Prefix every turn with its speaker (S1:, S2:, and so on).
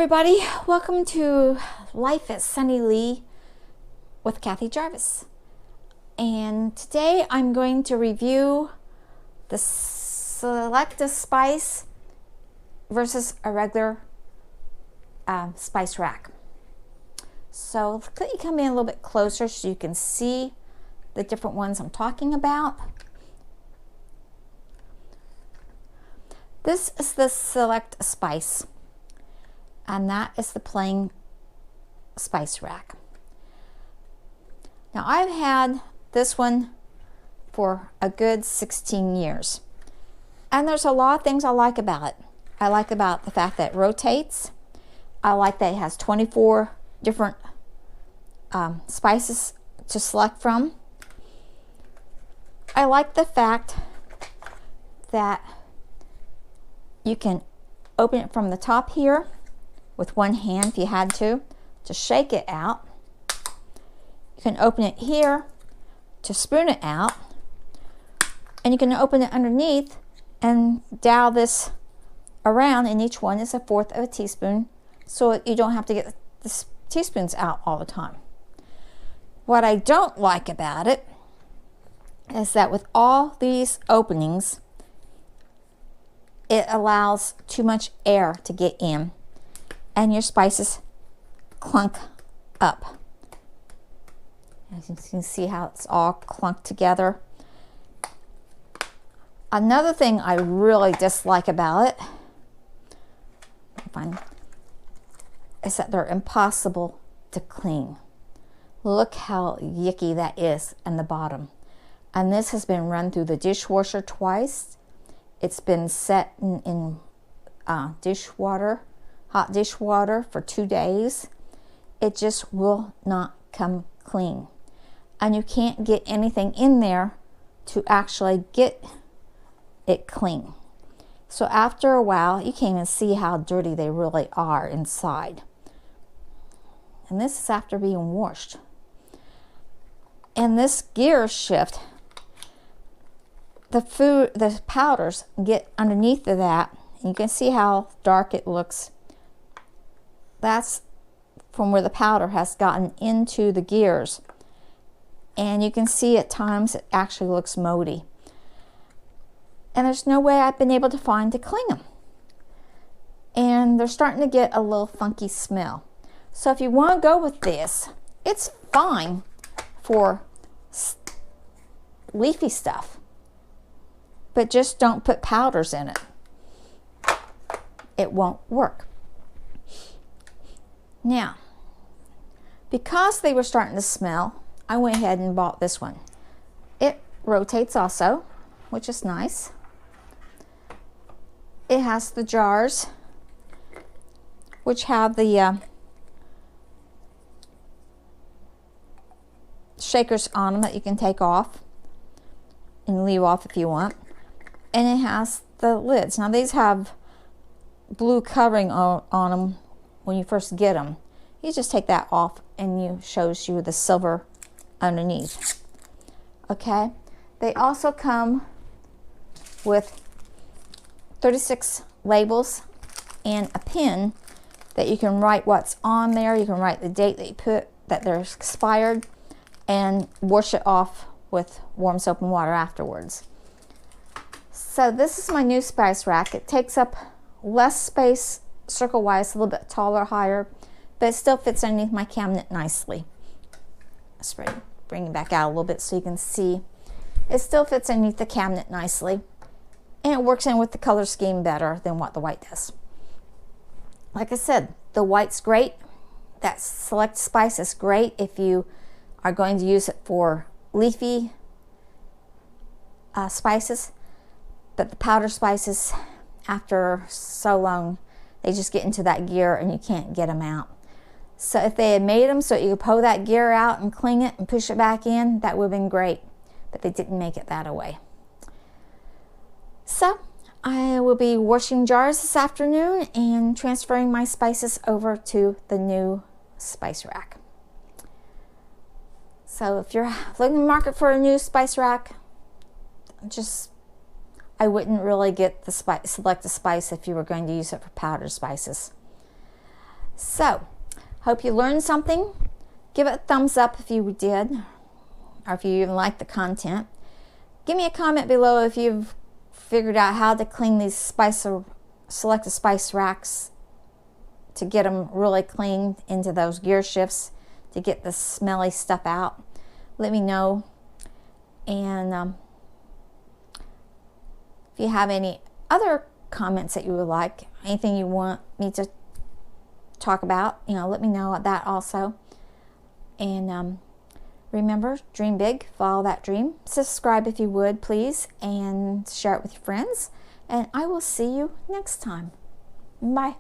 S1: everybody, welcome to Life at Sunny Lee with Kathy Jarvis. And today I'm going to review the Select a Spice versus a regular spice rack. So could you come in a little bit closer so you can see the different ones I'm talking about? This is the Select a Spice, and that is the plain spice rack. Now I've had this one for a good 16 years, and there's a lot of things I like about it. I like about the fact that it rotates. I like that it has 24 different spices to select from. I like the fact that you can open it from the top here with one hand if you had to shake it out. You can open it here to spoon it out, and you can open it underneath and dow this around, and each one is 1/4 of a teaspoon, so you don't have to get the teaspoons out all the time. What I don't like about it is that with all these openings, it allows too much air to get in, and your spices clunk up. As you can see how it's all clunked together. Another thing I really dislike about it is that they're impossible to clean. Look how yucky that is in the bottom. And this has been run through the dishwasher twice. It's been set in dishwater, hot dishwater for 2 days. It just will not come clean. And you can't get anything in there to actually get it clean. So after a while, you can't even see how dirty they really are inside. And this is after being washed. And this gear shift, the powders get underneath of that, and you can see how dark it looks. That's from where the powder has gotten into the gears, and you can see at times it actually looks moldy, and there's no way I've been able to find to clean them, and they're starting to get a little funky smell. So if you want to go with this, it's fine for leafy stuff, but just don't put powders in it. It won't work. Now, because they were starting to smell, I went ahead and bought this one. It rotates also, which is nice. It has the jars, which have the shakers on them that you can take off and leave off if you want. And it has the lids. Now these have blue covering on them when you first get them. You just take that off and it shows you the silver underneath. Okay, they also come with 36 labels and a pin that you can write what's on there. You can write the date that you put that they're expired, and wash it off with warm soap and water afterwards. So this is my new spice rack. It takes up less space circle-wise, a little bit taller, higher, but it still fits underneath my cabinet nicely. Let's bring it back out a little bit so you can see. It still fits underneath the cabinet nicely, and it works in with the color scheme better than what the white does. Like I said, the white's great. That Select Spice is great if you are going to use it for leafy spices, but the powder spices, after so long, they just get into that gear and you can't get them out. So if they had made them so you could pull that gear out and clean it and push it back in, that would have been great, but they didn't make it that way. So I will be washing jars this afternoon and transferring my spices over to the new spice rack. So if you're looking in the market for a new spice rack, I wouldn't really get the Select a Spice if you were going to use it for powdered spices. So, hope you learned something. Give it a thumbs up if you did, or if you even like the content. Give me a comment below if you've figured out how to clean these selected spice racks to get them really clean into those gear shifts to get the smelly stuff out. Let me know. And if you have any other comments that you would like, anything you want me to talk about, let me know that also. And remember, dream big, follow that dream. Subscribe if you would, please, and share it with your friends. And I will see you next time. Bye.